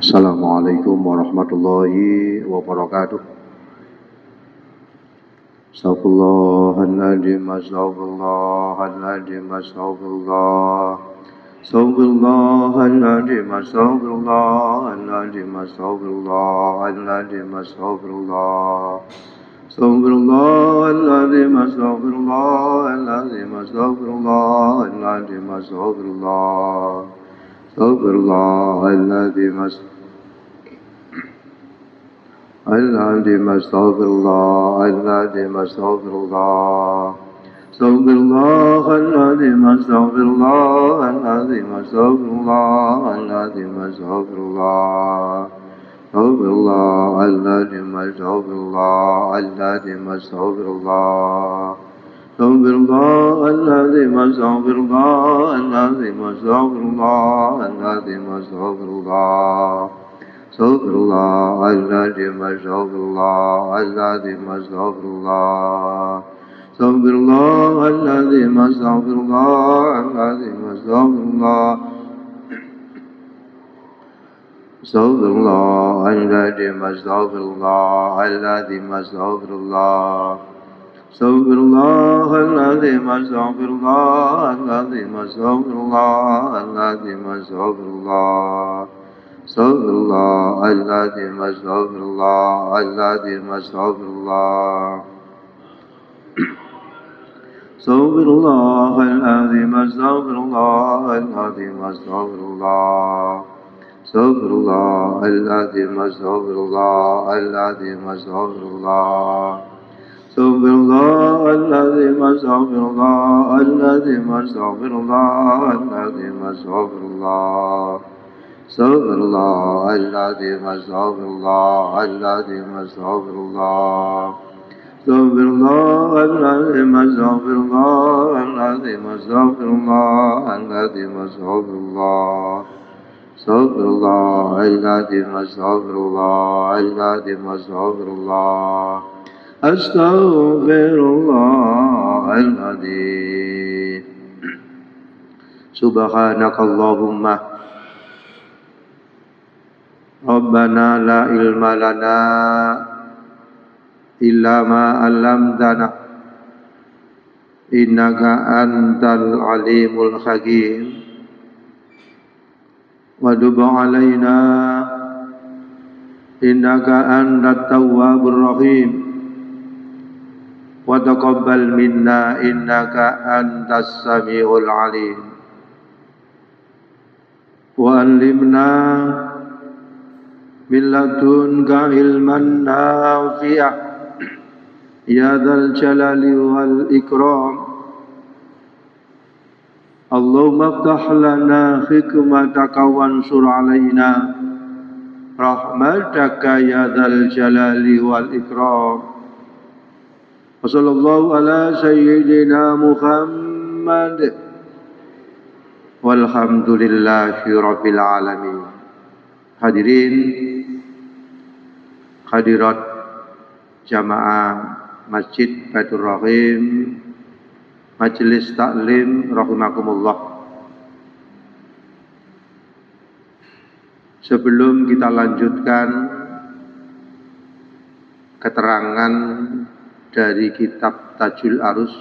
Assalamualaikum warahmatullahi wabarakatuh. Astagfirullahaladzim, astagfirullahaladzim, astagfirullah. Astagfirullahaladzim, astagfirullahaladzim, astagfirullahaladzim, astagfirullah. Astagfirullahaladzim, astagfirullahaladzim, astagfirullahaladzim, astagfirullah. Astagfirullahaladzim, Al-Azim, Astaghfirullah, Al-Azim, Astaghfirullah. Astaghfirullah, Al-Azim, Astaghfirullah, Al-Azim, Astaghfirullah, Al-Azim, Astaghfirullah. Astaghfirullah, Al-Azim, Astaghfirullah, Al-Azim, Astaghfirullah. Astaghfirullah, Al-Azim, Astaghfirullah, Al-Azim, Astaghfirullah, Al-Azim, Astaghfirullah. Astagfirullah, al-azim, astagfirullah, al-azim, astagfirullah. Astagfirullah, al-azim, astagfirullah, al-azim, astagfirullah. Astagfirullah, al-azim, astagfirullah, al-azim, astagfirullah. Astagfirullah, al-azim, astagfirullah, al-azim, astagfirullah, al-azim, astagfirullah. Astagfirullah, al-azim, astagfirullah, al-azim, astagfirullah. Astagfirullah, al-azim, astagfirullah, al-azim, astagfirullah. Astagfirullah, al-azim, astagfirullah, al-azim, astagfirullah. Astagfirullah, al-azim, astagfirullah, al-azim, astagfirullah, al-azim, astagfirullah. Astagfirullah, al-azim, astagfirullah, al-azim, astagfirullah. Astagfirullah, al-azim, astagfirullah, al-azim, astagfirullah, al-azim, astagfirullah. Astagfirullah, al-azim, astagfirullah, al-azim, astagfirullah. Astaghfirullah al-azim. Subhanakallahumma Rabbana la ilma lana illa ma 'allamtana innaka antal alimul hakim wa tub 'alaina innaka antat tawwabur rahim wa taqabbal minna innaka antas samiul alim wa 'allimna min ladunka ilman nafi'ah ya dzal jalali wal ikram. Allahumma iftah lana hikmataka wansur alaina rahmataka ya dzal jalali wal ikram. Wa sallallahu ala sayyidina Muhammad walhamdulillahi rabbil alamin. Hadirin hadirat jamaah Masjid Baitur Rahim, Majelis Taklim rahimakumullah. Sebelum kita lanjutkan keterangan dari kitab Tajul Arus,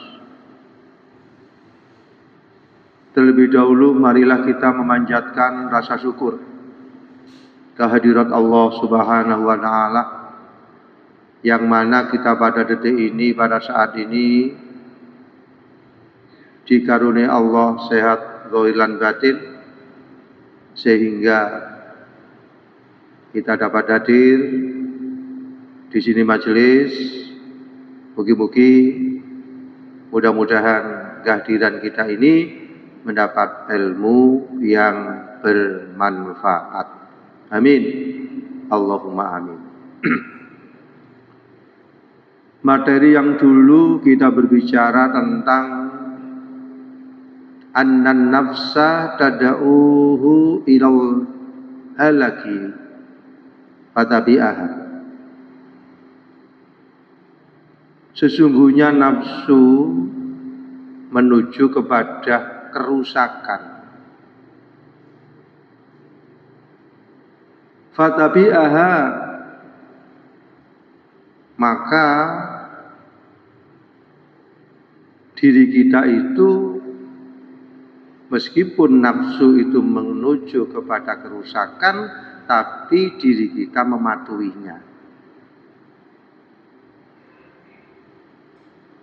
terlebih dahulu marilah kita memanjatkan rasa syukur kehadirat Allah Subhanahu wa Ta'ala, yang mana kita pada detik ini, pada saat ini dikaruniai Allah sehat zahir dan batin, sehingga kita dapat hadir di sini majelis. Mugi-mugi mudah-mudahan kehadiran kita ini mendapat ilmu yang bermanfaat. Amin. Allahumma amin. Materi yang dulu kita berbicara tentang annan nafsa tada'uhu ilal halaki fatabi'aha. Sesungguhnya nafsu menuju kepada kerusakan. Fatabi'aha, maka diri kita itu meskipun nafsu itu menuju kepada kerusakan, tapi diri kita mematuhinya.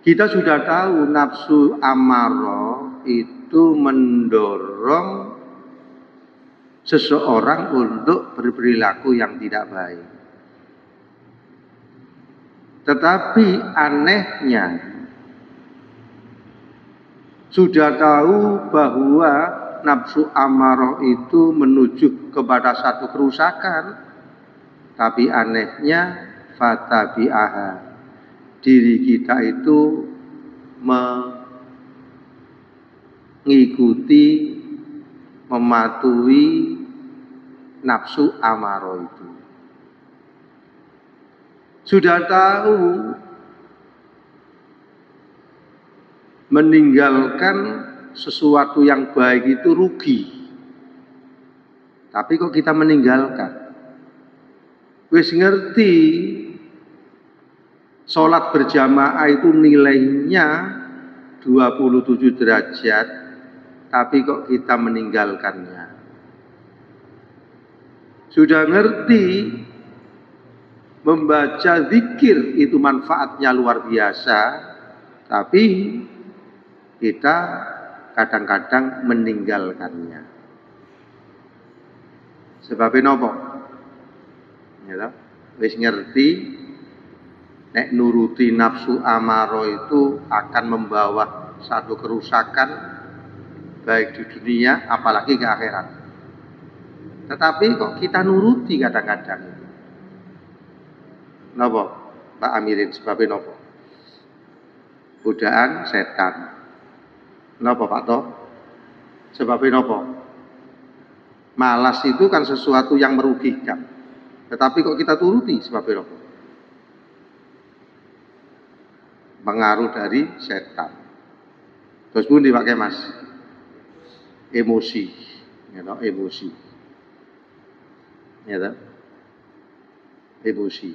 Kita sudah tahu nafsu amarah itu mendorong seseorang untuk berperilaku yang tidak baik. Tetapi anehnya, sudah tahu bahwa nafsu amarah itu menuju kepada satu kerusakan, tapi anehnya fatabi'aha, diri kita itu mengikuti, mematuhi nafsu amarah itu. Sudah tahu meninggalkan sesuatu yang baik itu rugi, tapi kok kita meninggalkan? Wis ngerti sholat berjamaah itu nilainya 27 derajat, tapi kok kita meninggalkannya? Sudah ngerti membaca zikir itu manfaatnya luar biasa, tapi kita kadang-kadang meninggalkannya. Sebabnya nopo? Ya, wis ngerti nek nuruti nafsu amarah itu akan membawa satu kerusakan baik di dunia apalagi ke akhirat. Tetapi kok kita nuruti kadang-kadang. Nopo? Pak Amirin, sebabnya nopo? Godaan setan. Nopo Pak Toh? Sebabnya nopo? Malas itu kan sesuatu yang merugikan. Tetapi kok kita turuti, sebabnya nopo? Pengaruh dari setan. Terus pun dipakai Mas, emosi, ya toh, emosi, ya toh, emosi.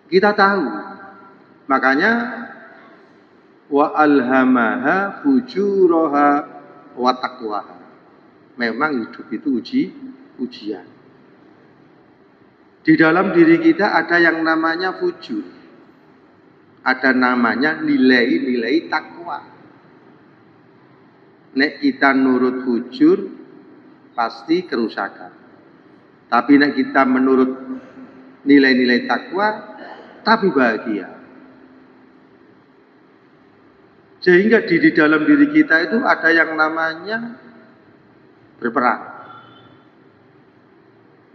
Kita tahu, makanya wa alhamaha fujuraha wa taqwaha. Memang hidup itu ujian. Di dalam diri kita ada yang namanya fujur, ada namanya nilai-nilai takwa. Nek kita nurut fujur pasti kerusakan. Tapi nek kita menurut nilai-nilai takwa, tapi bahagia. Sehingga di dalam diri kita itu ada yang namanya berperang.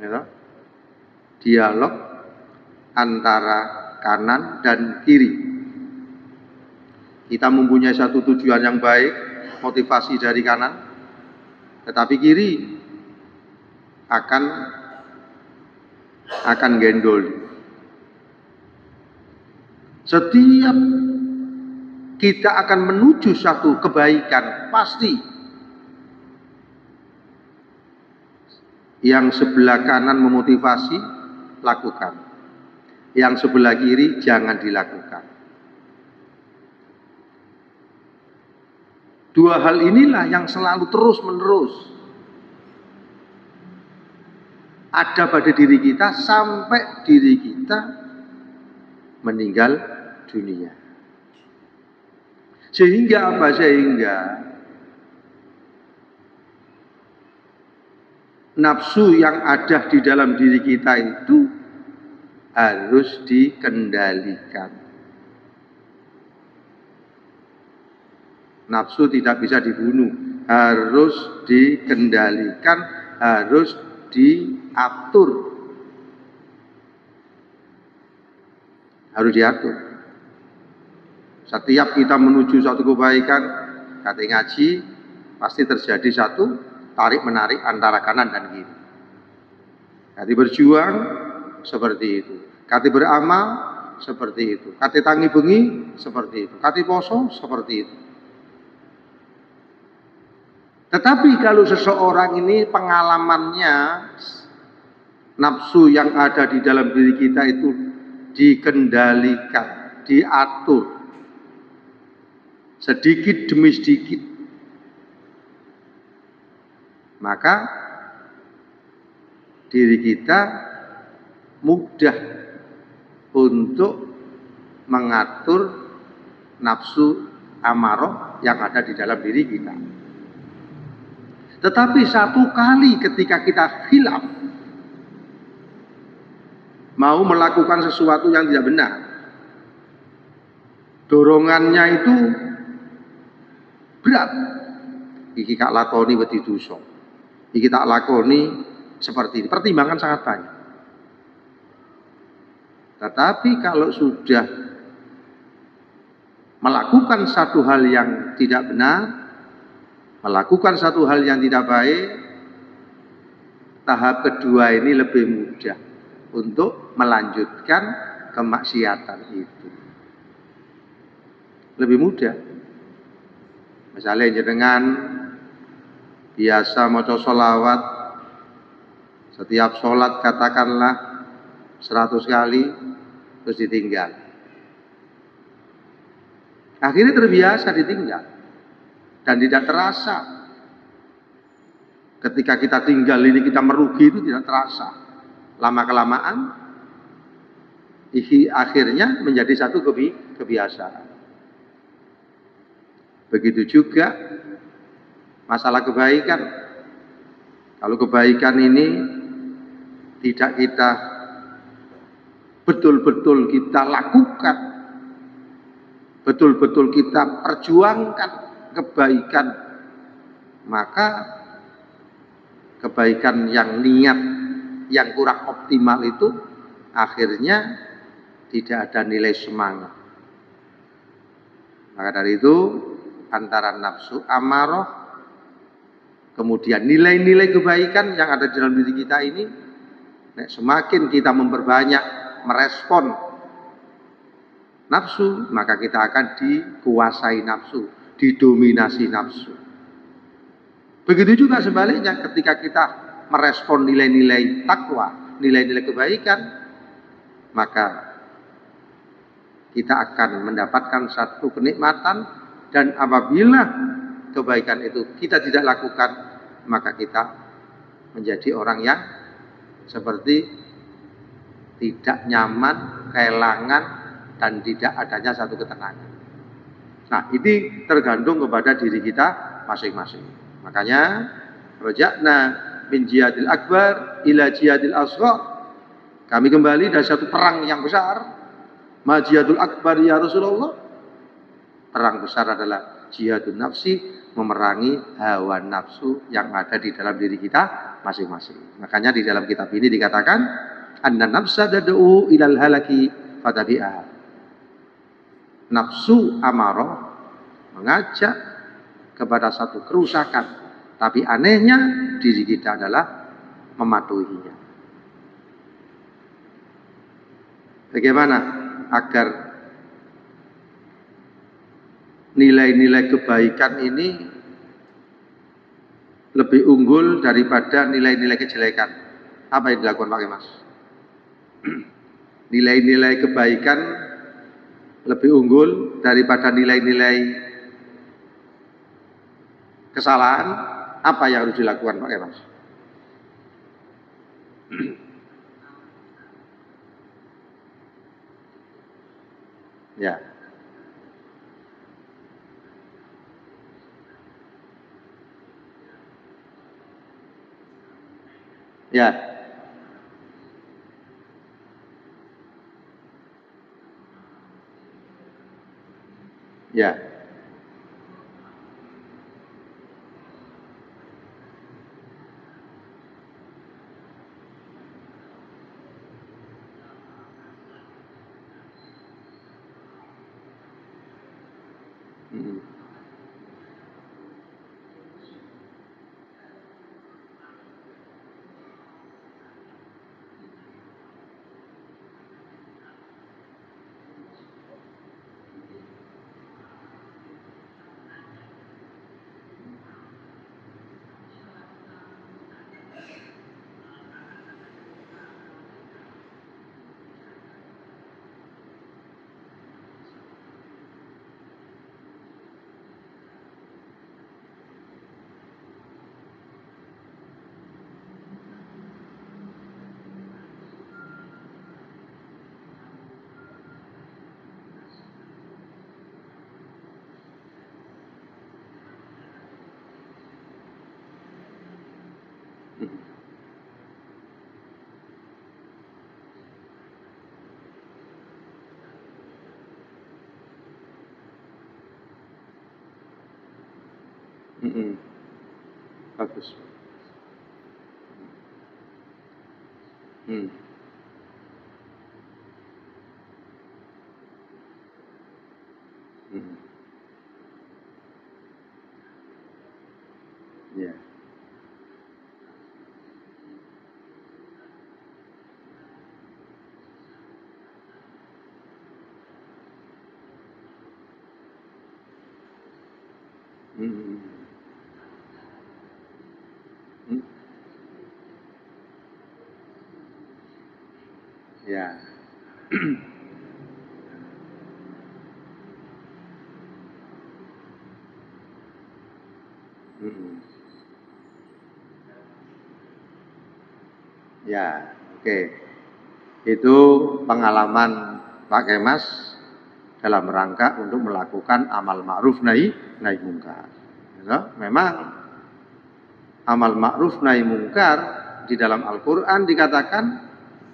Ya, dialog antara kanan dan kiri. Kita mempunyai satu tujuan yang baik, motivasi dari kanan, tetapi kiri akan gendol. Setiap kita akan menuju satu kebaikan, pasti yang sebelah kanan memotivasi, lakukan. Yang sebelah kiri jangan dilakukan. Dua hal inilah yang selalu terus-menerus ada pada diri kita sampai diri kita meninggal dunia. Sehingga apa? Sehingga nafsu yang ada di dalam diri kita itu harus dikendalikan. Nafsu tidak bisa dibunuh, harus dikendalikan, harus diatur. Harus diatur. Setiap kita menuju satu kebaikan, kata ngaji, pasti terjadi satu tarik-menarik antara kanan dan kiri. Kata berjuang, seperti itu. Kata beramal, seperti itu. Kata tangi bengi, seperti itu. Kata poso, seperti itu. Tetapi kalau seseorang ini pengalamannya nafsu yang ada di dalam diri kita itu dikendalikan, diatur sedikit demi sedikit, maka diri kita mudah untuk mengatur nafsu amarah yang ada di dalam diri kita. Tetapi satu kali ketika kita khilaf, mau melakukan sesuatu yang tidak benar, dorongannya itu berat. Iki kak lakoni wedi dosa, iki tak lakoni seperti ini. Pertimbangan sangat banyak. Tetapi kalau sudah melakukan satu hal yang tidak benar, melakukan satu hal yang tidak baik, tahap kedua ini lebih mudah untuk melanjutkan kemaksiatan itu. Lebih mudah. Misalnya jenengan biasa maca sholawat, setiap sholat katakanlah 100 kali, terus ditinggal. Akhirnya terbiasa ditinggal dan tidak terasa. Ketika kita tinggal ini kita merugi itu tidak terasa. Lama-kelamaan akhirnya menjadi satu kebiasaan. Begitu juga masalah kebaikan. Kalau kebaikan ini tidak kita betul-betul kita lakukan, betul-betul kita perjuangkan kebaikan, maka kebaikan yang niat yang kurang optimal itu akhirnya tidak ada nilai semangat. Maka dari itu antara nafsu amarah kemudian nilai-nilai kebaikan yang ada di dalam diri kita ini, semakin kita memperbanyak merespon nafsu, maka kita akan dikuasai nafsu, didominasi nafsu. Begitu juga sebaliknya ketika kita merespon nilai-nilai takwa, nilai-nilai kebaikan, maka kita akan mendapatkan satu kenikmatan, dan apabila kebaikan itu kita tidak lakukan, maka kita menjadi orang yang seperti tidak nyaman, kehilangan, dan tidak adanya satu ketenangan. Nah, ini tergantung kepada diri kita masing-masing. Makanya rojakna min jihadil akbar ila jihadil asghar. Kami kembali dari satu perang yang besar. Ma jihadul akbar ya Rasulullah. Perang besar adalah jihadun nafsi, memerangi hawa nafsu yang ada di dalam diri kita masing-masing. Makanya di dalam kitab ini dikatakan anna nafsa dad'u ilal halaki fatabi'aha. Nafsu amarah mengajak kepada satu kerusakan, tapi anehnya diri kita adalah mematuhinya. Bagaimana agar nilai-nilai kebaikan ini lebih unggul daripada nilai-nilai kejelekan? Apa yang dilakukan Pak Mas? Nilai-nilai kebaikan lebih unggul daripada nilai-nilai kesalahan, apa yang harus dilakukan Pak Mas? Ya. Ya. Ya. Bagus. Hmm. Hmm. Ya. Hmm. Hmm. Ya. Hmm. Ya, oke. Itu pengalaman Pak Kemas dalam rangka untuk melakukan amal ma'ruf nahi mungkar. Ya, memang amal ma'ruf nahi mungkar di dalam Al-Quran dikatakan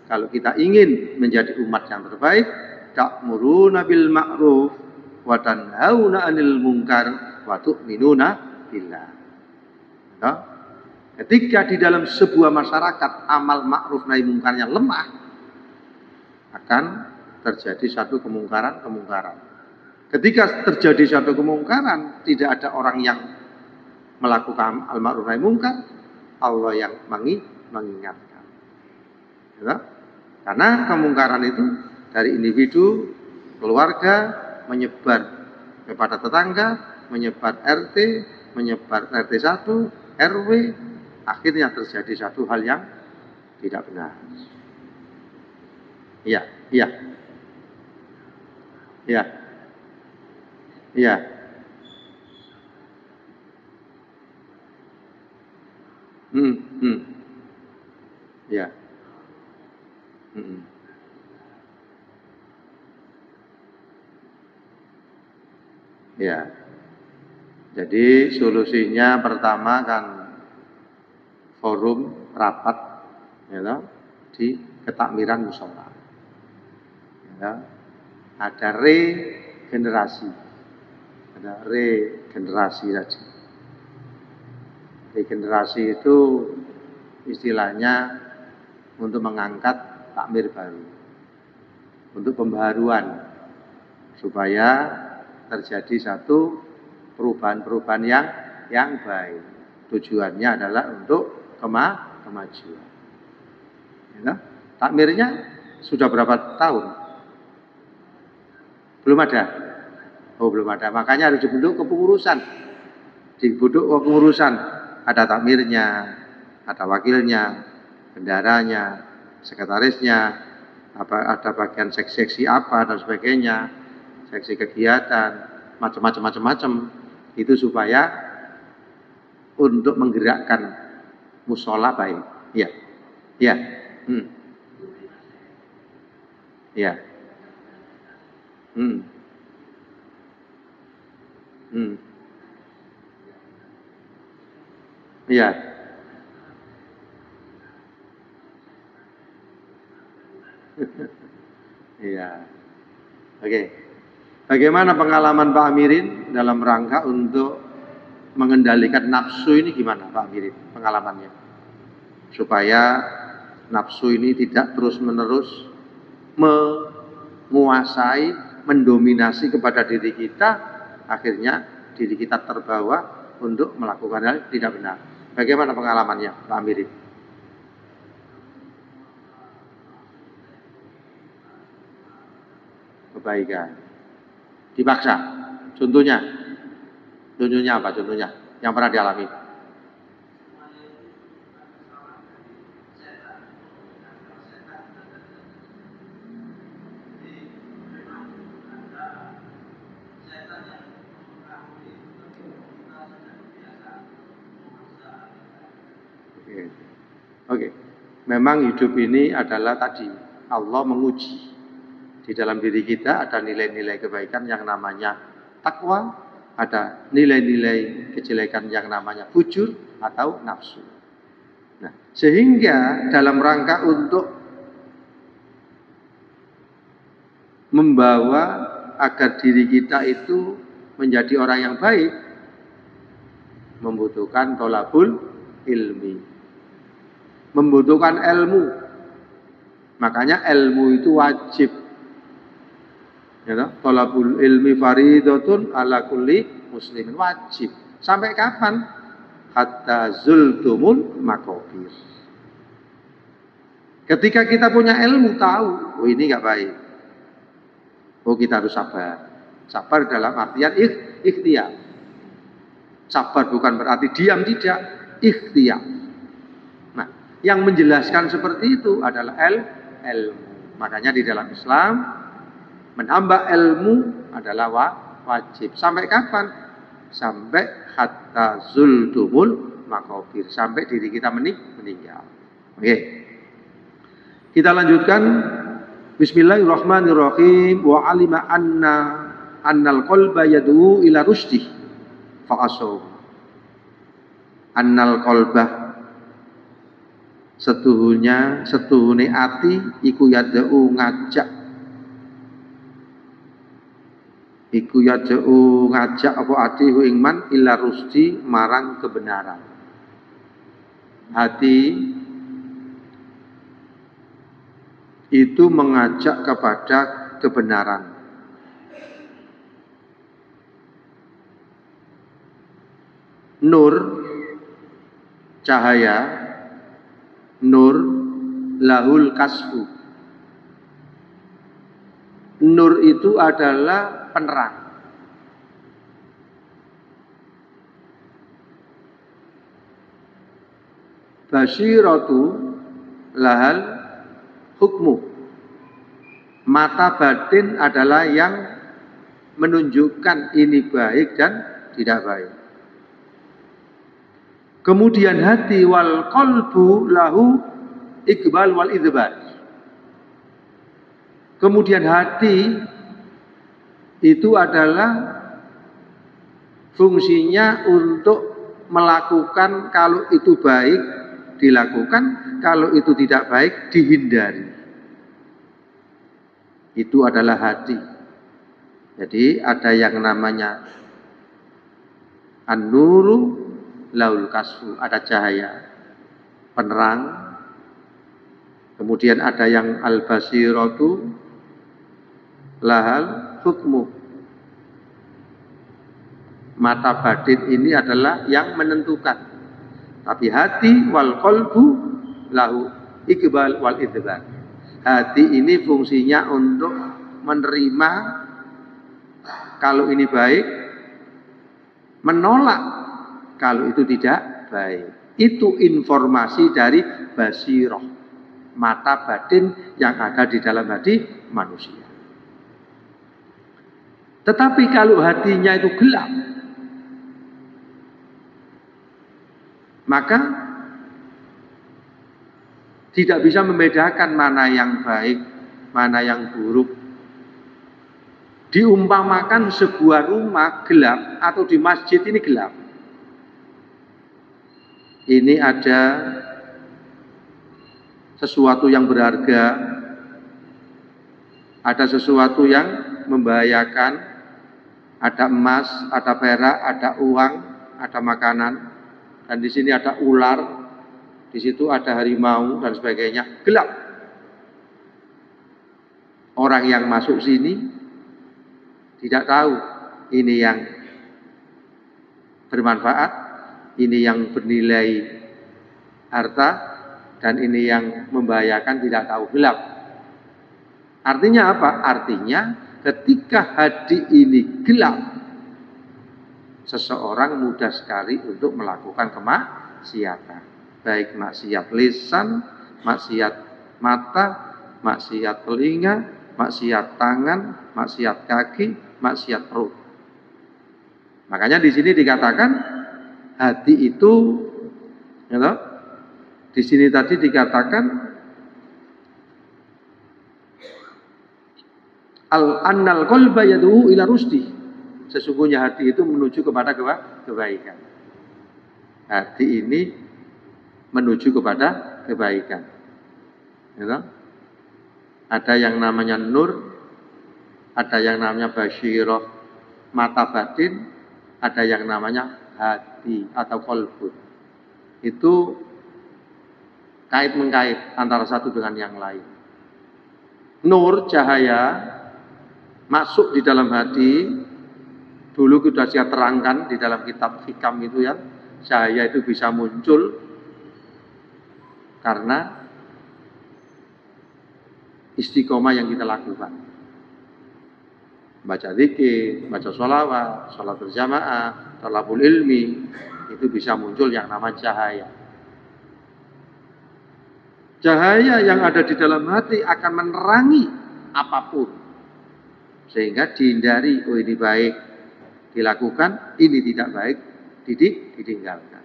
kalau kita ingin menjadi umat yang terbaik, ta'muruna bil ma'ruf wa tanhauna 'anil munkar wa tu'minuna billah. Ya. Ketika di dalam sebuah masyarakat amal ma'ruf nahi mungkarnya lemah, akan terjadi satu kemungkaran. Ketika terjadi satu kemungkaran, tidak ada orang yang melakukan al ma'ruf nahi mungkar, Allah yang mengingatkan. Ya? Karena kemungkaran itu dari individu, keluarga, menyebar kepada tetangga, menyebar RT, menyebar RT 1, RW, akhirnya terjadi satu hal yang tidak benar. Iya, iya, iya, iya, hmm, hmm, iya, hmm, iya. Jadi solusinya pertama kan forum rapat, ya, di ketakmiran musola. Ya, ada regenerasi tadi. Regenerasi itu istilahnya untuk mengangkat takmir baru, untuk pembaharuan supaya terjadi satu perubahan-perubahan yang baik. Tujuannya adalah untuk kemajuan. Ya, takmirnya sudah berapa tahun? Belum ada. Oh, belum ada. Makanya harus dibentuk kepengurusan. Dibentuk kepengurusan. Ada takmirnya, ada wakilnya, bendaranya, sekretarisnya, ada bagian seksi apa dan sebagainya, seksi kegiatan, macam-macam. Itu supaya untuk menggerakkan musola baik. Iya, iya, iya, hmm, hmm, iya, iya. Oke. Bagaimana pengalaman Pak Amirin dalam rangka untuk mengendalikan nafsu ini gimana Pak Amirin pengalamannya? Supaya nafsu ini tidak terus-menerus menguasai, mendominasi kepada diri kita, akhirnya diri kita terbawa untuk melakukan hal tidak benar. Bagaimana pengalamannya Pak Amirin? Kebaikan. Dipaksa. Contohnya, contohnya apa? Contohnya yang pernah dialami. Oke. Oke. Memang hidup ini adalah tadi Allah menguji. Di dalam diri kita ada nilai-nilai kebaikan yang namanya takwa, ada nilai-nilai kejelekan yang namanya fujur atau nafsu. Nah, sehingga dalam rangka untuk membawa agar diri kita itu menjadi orang yang baik, membutuhkan tolabul ilmi, membutuhkan ilmu. Makanya ilmu itu wajib. Ya, tolabul ilmi faridatun ala kulli muslimin, wajib. Sampai kapan? Hatta zultumul makobir. Ketika kita punya ilmu, tahu, oh ini nggak baik. Oh kita harus sabar. Sabar dalam artian ikhtiar. Sabar bukan berarti diam, tidak. Ikhtiar. Nah, yang menjelaskan seperti itu adalah ilmu. Makanya di dalam Islam, menambah ilmu adalah wajib. Sampai kapan? Sampai hatta zultumul makobir. Sampai diri kita meninggal. Oke. Kita lanjutkan. Bismillahirrahmanirrahim. Wa alima annal qalba yad'u ila rushdih fa'asaw. Annal qalba setuhune ati iku yad'u ngajak. Iku yad'u ngajak apa ati ing man ila rusdi marang kebenaran. Hati itu mengajak kepada kebenaran. Nur, cahaya, nur, lahul kasfu. Nur itu adalah penerang. Basyiratu lahal hukmu. Mata batin adalah yang menunjukkan ini baik dan tidak baik. Kemudian hati wal qalbu lahu iqbal wal idbar. Kemudian hati itu adalah fungsinya untuk melakukan, kalau itu baik dilakukan, kalau itu tidak baik dihindari. Itu adalah hati. Jadi ada yang namanya an-nuru laul kasfu, ada cahaya penerang. Kemudian ada yang al-basiratu lahal hukmu. Mata batin ini adalah yang menentukan. Tapi hati wal qalbu lahu iqbal wal idbar. Hati ini fungsinya untuk menerima kalau ini baik, menolak kalau itu tidak baik. Itu informasi dari basirah, mata batin yang ada di dalam hati manusia. Tetapi kalau hatinya itu gelap, maka tidak bisa membedakan mana yang baik, mana yang buruk. Diumpamakan sebuah rumah gelap atau di masjid ini gelap. Ini ada sesuatu yang berharga, ada sesuatu yang membahayakan, ada emas, ada perak, ada uang, ada makanan, dan di sini ada ular. Di situ ada harimau dan sebagainya, gelap. Orang yang masuk sini tidak tahu ini yang bermanfaat, ini yang bernilai harta, dan ini yang membahayakan, tidak tahu, gelap. Artinya apa? Artinya ketika hati ini gelap, seseorang mudah sekali untuk melakukan kemaksiatan. Baik maksiat lisan, maksiat mata, maksiat telinga, maksiat tangan, maksiat kaki, maksiat perut. Makanya di sini dikatakan hati itu, ya toh? Di sini tadi dikatakan annal qalba yad'u ila rusdi. Sesungguhnya hati itu menuju kepada kebaikan. Hati ini menuju kepada kebaikan. Gitu? Ada yang namanya nur, ada yang namanya basyirah mata batin, ada yang namanya hati atau qalbu. Itu kait-mengkait antara satu dengan yang lain. Nur, cahaya, masuk di dalam hati. Dulu sudah saya terangkan di dalam kitab Hikam itu ya, cahaya itu bisa muncul karena istiqomah yang kita lakukan. Baca zikir, baca sholawat, sholat berjamaah, thalabul ilmi, itu bisa muncul yang namanya cahaya. Cahaya yang ada di dalam hati akan menerangi apapun. Sehingga dihindari, oh ini baik dilakukan, ini tidak baik ditinggalkan.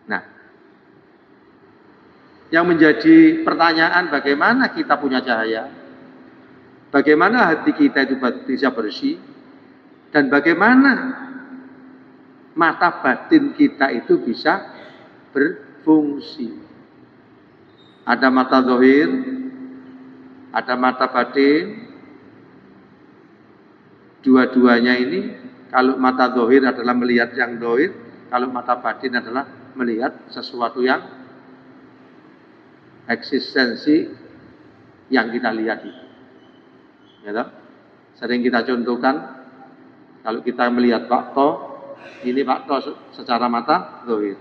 Nah, yang menjadi pertanyaan bagaimana kita punya cahaya, bagaimana hati kita itu bisa bersih, dan bagaimana mata batin kita itu bisa berfungsi. Ada mata zahir, ada mata batin. Dua-duanya ini, kalau mata zahir adalah melihat yang zahir, kalau mata batin adalah melihat sesuatu yang eksistensi yang kita lihat itu. Ya, sering kita contohkan, kalau kita melihat bakto, ini bakto secara mata zahir.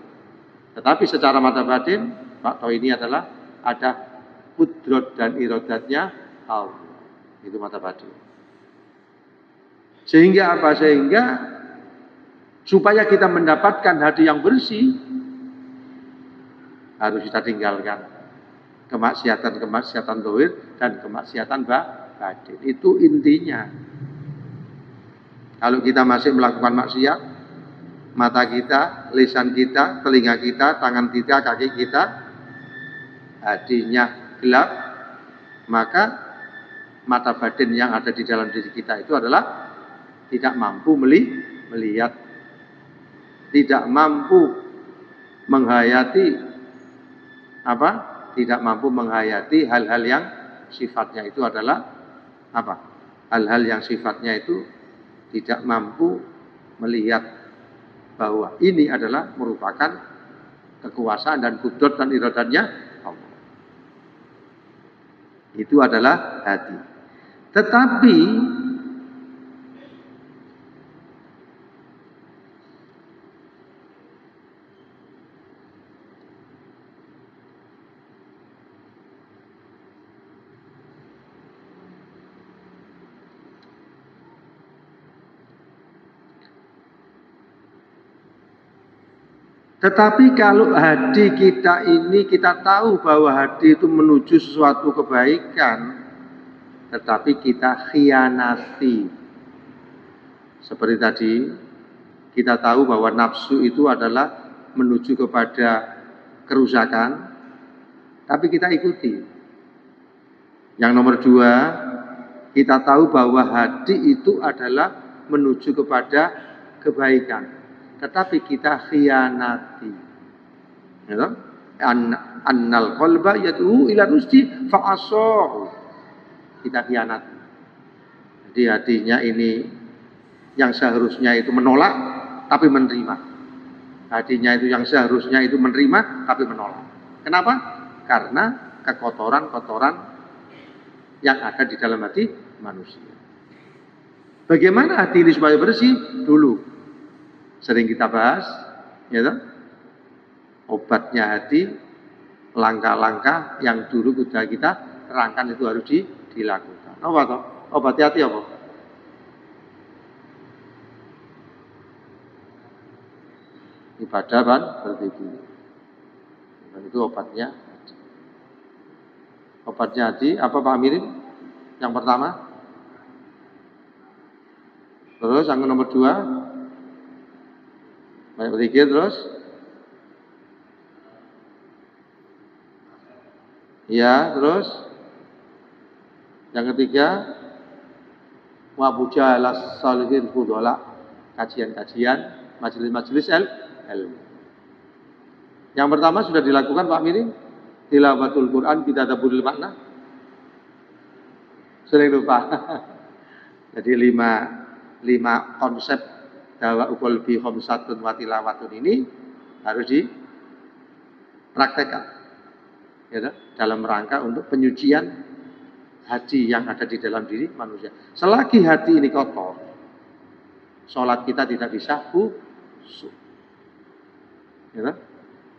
Tetapi secara mata batin, bakto ini adalah ada kudrat dan iradatnya Allah. Itu mata batin. Sehingga apa? Sehingga supaya kita mendapatkan hati yang bersih, harus kita tinggalkan kemaksiatan zahir dan kemaksiatan batin. Itu intinya. Kalau kita masih melakukan maksiat, mata kita, lisan kita, telinga kita, tangan kita, kaki kita, hatinya gelap, maka mata batin yang ada di dalam diri kita itu adalah tidak mampu melihat, tidak mampu menghayati apa? Tidak mampu menghayati hal-hal yang sifatnya itu adalah apa? Hal-hal yang sifatnya itu tidak mampu melihat bahwa ini adalah merupakan kekuasaan dan kudrat dan iradatnya Allah. Itu adalah hati. Tetapi kalau hati kita ini, kita tahu bahwa hati itu menuju sesuatu kebaikan, tetapi kita khianati. Seperti tadi, kita tahu bahwa nafsu itu adalah menuju kepada kerusakan, tapi kita ikuti. Yang nomor 2, kita tahu bahwa hati itu adalah menuju kepada kebaikan, tetapi kita khianati. Ya, annal qalba yad'u ila rusdi fa'asahu. Kita khianati. Jadi hatinya ini yang seharusnya itu menolak tapi menerima. Hatinya itu yang seharusnya itu menerima tapi menolak. Kenapa? Karena kekotoran-kotoran yang ada di dalam hati manusia. Bagaimana hati ini supaya bersih? Dulu sering kita bahas, ya toh? Obatnya hati, langkah-langkah yang dulu sudah kita terangkan itu harus dilakukan. Apa toh? Obat hati apa? Ibadah dan berzikir. Itu obatnya. Obatnya hati apa Pak Amirin? Yang pertama. Terus yang nomor 2. Banyak berzikir terus. Ya, terus. Yang ketiga, wabuja alas salihin fudola, kajian-kajian, majelis-majelis ilmu. Yang pertama sudah dilakukan Pak Mirin, tilawatul Quran, tadabbur makna. Sering lupa. Jadi lima konsep dawa ukul bi khamsatun wa tilawatun ini harus dipraktekkan, ya, dalam rangka untuk penyucian hati yang ada di dalam diri manusia. Selagi hati ini kotor, sholat kita tidak bisa khusyuk. Ya,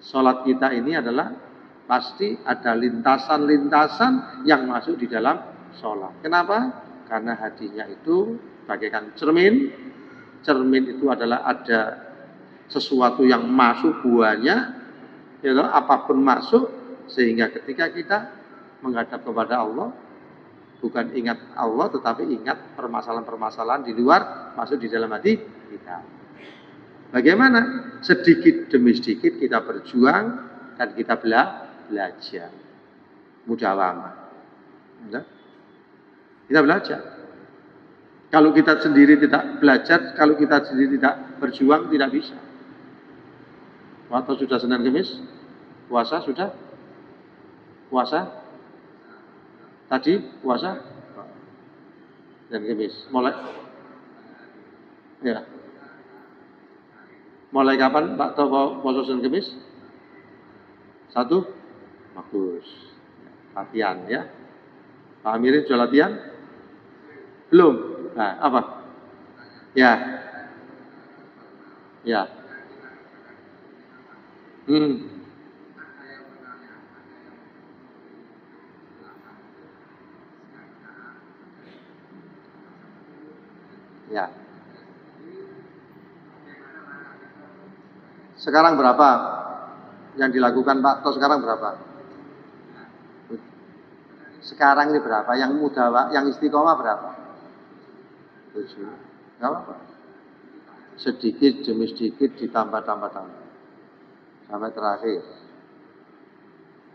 sholat kita ini adalah pasti ada lintasan-lintasan yang masuk di dalam sholat. Kenapa? Karena hatinya itu bagaikan cermin. Cermin itu adalah ada sesuatu yang masuk buahnya, ya, apapun masuk, sehingga ketika kita menghadap kepada Allah, bukan ingat Allah, tetapi ingat permasalahan-permasalahan di luar masuk di dalam hati kita. Bagaimana? Sedikit demi sedikit kita berjuang dan kita belajar. Mudawamah. Kita belajar. Kalau kita sendiri tidak belajar, kalau kita sendiri tidak berjuang, tidak bisa. Waktu sudah Senin Kemis, puasa sudah? Puasa? Tadi puasa? Senin Kemis. Mulai? Ya. Mulai kapan Pak Topo puasa Senin Kemis? 1? Bagus. Latihan ya. Pak Amirin sudah latihan? Belum? Nah, apa? Ya. Ya. Ya. Sekarang berapa yang dilakukan Pak Tos? Sekarang berapa? Sekarang ini berapa? Yang muda, yang istiqomah berapa? 7. Enggak apa-apa. Sedikit demi sedikit ditambah sampai terakhir.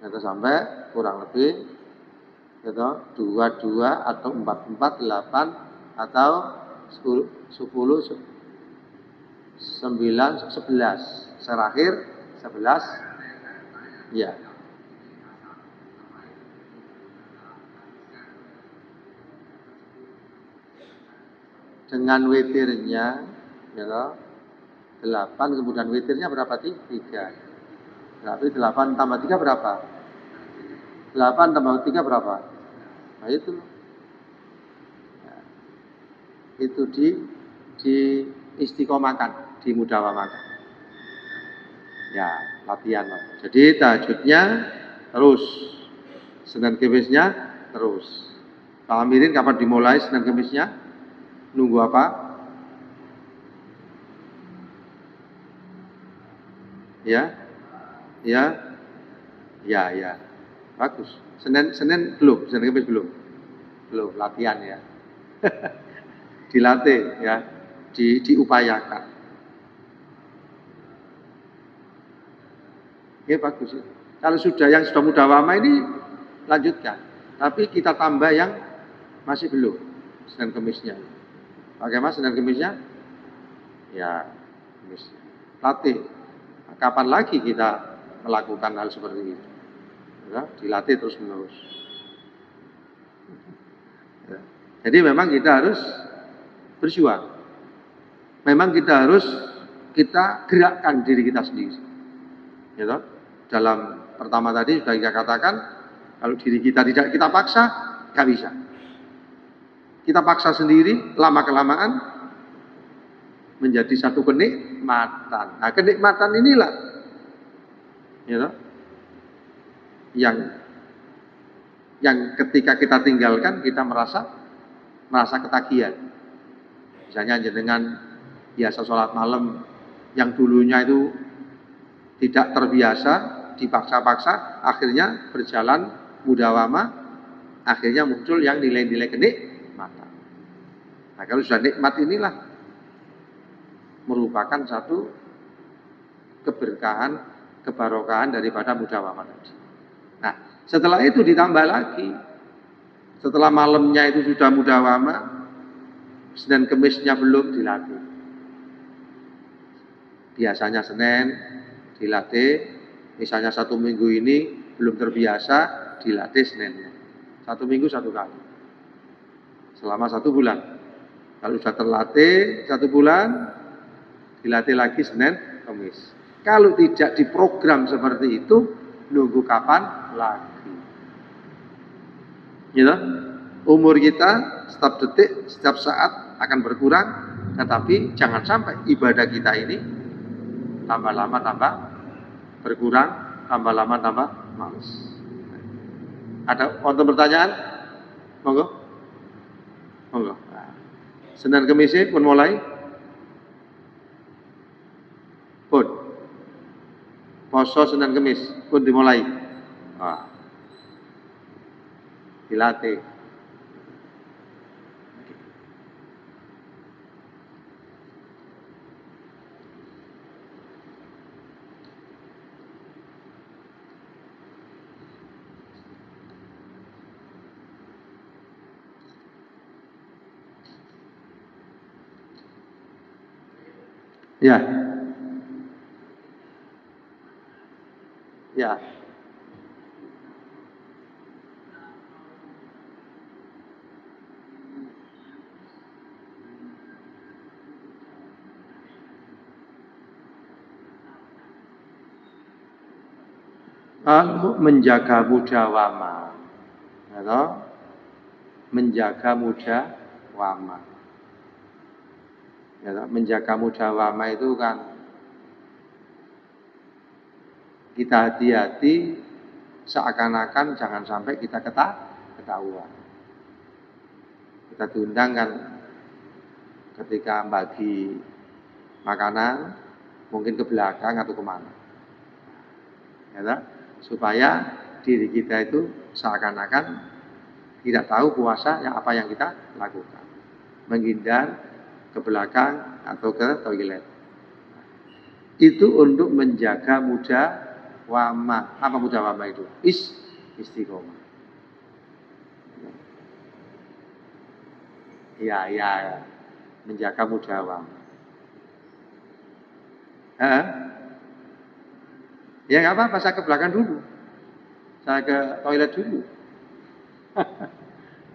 Itu sampai kurang lebih itu 22 atau 44, 8 atau 10, 9, 11. Terakhir 11. Ya. Dengan witirnya, ya, 8, kemudian witirnya berapa? 3. Berarti 8 tambah 3 berapa? 8 tambah 3 berapa? Nah itu. Nah, itu di istiqomahkan, dimudawamakan. Ya, latihan. Jadi tahajudnya terus, Senin Kemisnya terus. Pak Amirin kapan dimulai Senin Kemisnya? Nunggu apa? Ya. Bagus. Senin belum, Senin Kemis belum. Belum latihan ya. Dilatih ya, diupayakan. Ya bagus. Kalau yang sudah mudawamah ini lanjutkan. Tapi kita tambah yang masih belum, Senin Kemisnya. Bagaimana Senin Kemisnya? Ya, Kemis. Latih. Kapan lagi kita melakukan hal seperti itu? Ya, dilatih terus menerus. Ya. Jadi memang kita harus berjuang. Memang kita harus gerakkan diri kita sendiri. Ya, dalam pertama tadi sudah kita katakan, kalau diri kita tidak kita paksa, nggak bisa. Kita paksa sendiri, lama-kelamaan menjadi satu kenikmatan. Nah, kenikmatan inilah ya, yang ketika kita tinggalkan, kita merasa ketagihan. Misalnya dengan biasa sholat malam yang dulunya itu tidak terbiasa, dipaksa-paksa, akhirnya berjalan mudawamah, akhirnya muncul yang nilai-nilai kenikmatan. Nah, kalau sudah nikmat inilah merupakan satu keberkahan, kebarokahan daripada mudawamah tadi. Nah, setelah itu ditambah lagi, setelah malamnya itu sudah mudawamah, Senin Kemisnya belum dilatih. Biasanya Senin dilatih, Misalnya 1 minggu ini belum terbiasa, dilatih Seninnya. 1 minggu 1 kali. Selama 1 bulan. Kalau sudah terlatih 1 bulan, dilatih lagi Senin, Kamis. Kalau tidak diprogram seperti itu, nunggu kapan lagi. Gitu? Umur kita setiap detik, setiap saat akan berkurang, tetapi jangan sampai ibadah kita ini tambah lama tambah berkurang, tambah lama tambah males. Ada untuk pertanyaan? Monggo. Monggo. Nah, Senin Kamis pun mulai. Pun. Poso Senin Kamis pun dimulai. Nah, dilatih. Ya. Ya. Menjaga mudawamah. Ya, menjaga mudawamah. Ya, menjaga mudawamah itu kan kita hati-hati seakan-akan jangan sampai kita ketahuan. Kita diundang kan ketika bagi makanan mungkin ke belakang atau kemana. Ya, supaya diri kita itu seakan-akan tidak tahu puasa yang apa yang kita lakukan. Menghindar ke belakang atau ke toilet. Itu untuk menjaga mudawamah. Apa mudawamah itu? Istiqomah. Ya. Menjaga mudawamah. Ya nggak apa-apa, saya ke belakang dulu. Saya ke toilet dulu.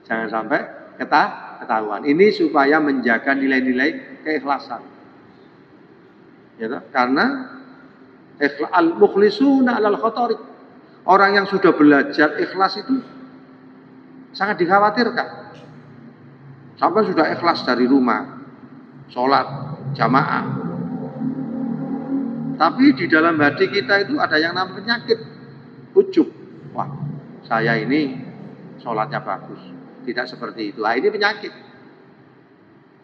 Jangan sampai ketahuan. Ini supaya menjaga nilai-nilai keikhlasan. Ya, karena al-mukhlisuna 'alal khatari. Orang yang sudah belajar ikhlas itu sangat dikhawatirkan. Sampai sudah ikhlas dari rumah, sholat, jamaah. Tapi di dalam hati kita itu ada yang namanya penyakit, ujub. Wah, saya ini sholatnya bagus. Tidak seperti itu. Ini penyakit.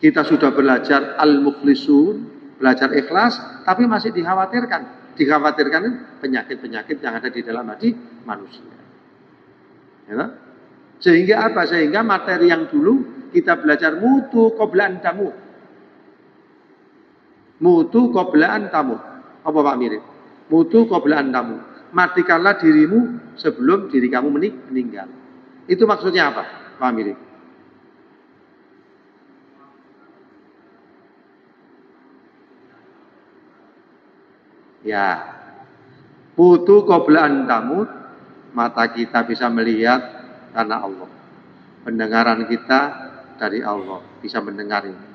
Kita sudah belajar al-mukhlisun, belajar ikhlas, tapi masih dikhawatirkan. Dikhawatirkan penyakit-penyakit yang ada di dalam hati manusia. Ya? Sehingga apa? Sehingga materi yang dulu kita belajar mutu qabla an tamut. Mutu qabla an tamut. Apa Pak Mirip? Mutu qabla an tamut. Matikanlah dirimu sebelum diri kamu meninggal. Itu maksudnya apa, Pak Mirip? Ya. Mutu qabla an tamut, mata kita bisa melihat karena Allah. Pendengaran kita dari Allah, bisa mendengar ini.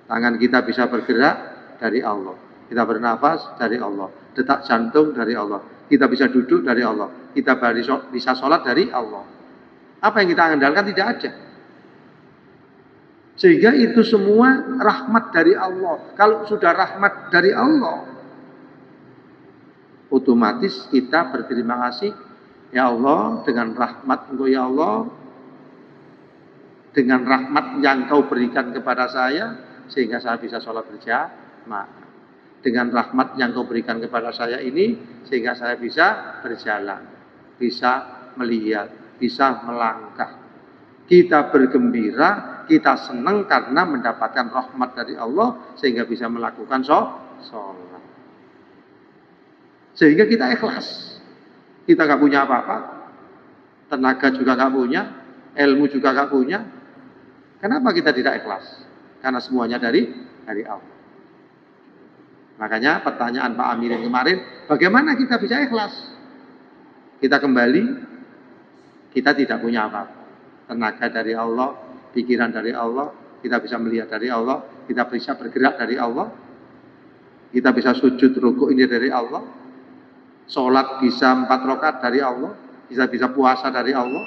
Tangan kita bisa bergerak dari Allah. Kita bernafas dari Allah. Detak jantung dari Allah. Kita bisa duduk dari Allah. Kita bisa sholat dari Allah. Apa yang kita andalkan tidak ada. Sehingga itu semua rahmat dari Allah. Kalau sudah rahmat dari Allah, otomatis kita berterima kasih. Ya Allah, dengan rahmat Engkau ya Allah, dengan rahmat yang Kau berikan kepada saya, sehingga saya bisa sholat berjamaah. Dengan rahmat yang Kau berikan kepada saya ini, sehingga saya bisa berjalan, bisa melihat, bisa melangkah. Kita bergembira, kita senang karena mendapatkan rahmat dari Allah, sehingga bisa melakukan sholat. Sehingga kita ikhlas. Kita gak punya apa-apa, tenaga juga gak punya, ilmu juga gak punya. Kenapa kita tidak ikhlas? Karena semuanya dari Allah. Makanya pertanyaan Pak Amirin kemarin, bagaimana kita bisa ikhlas? kita kembali, kita tidak punya apa-apa. Tenaga dari Allah, pikiran dari Allah, kita bisa melihat dari Allah, kita bisa bergerak dari Allah, kita bisa sujud rukuk ini dari Allah, sholat bisa 4 rakaat dari Allah, bisa puasa dari Allah.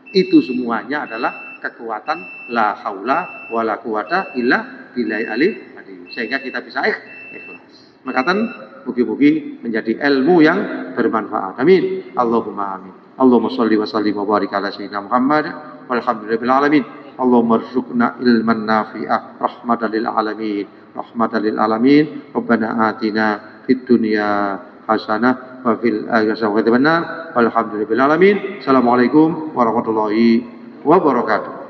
Itu semuanya adalah kekuatan la haula wala quwata illa billahi aliyil azim. Sehingga kita bisa ikhlas. Makatan mugi-mugi menjadi ilmu yang bermanfaat. Amin. Allahumma amin. Allahumma sholli wa sallim wa barik ala sayyidina Muhammad walhamdulillahil alamin. Allahumma rzuqna ilman nafi'ah rahmatan lil alamin. Rahmatan lil alamin. Rabbana atina fid dunya hasanah wa fil akhirati hasanah. Walhamdulillahil alamin. Assalamualaikum warahmatullahi wabarakatuh.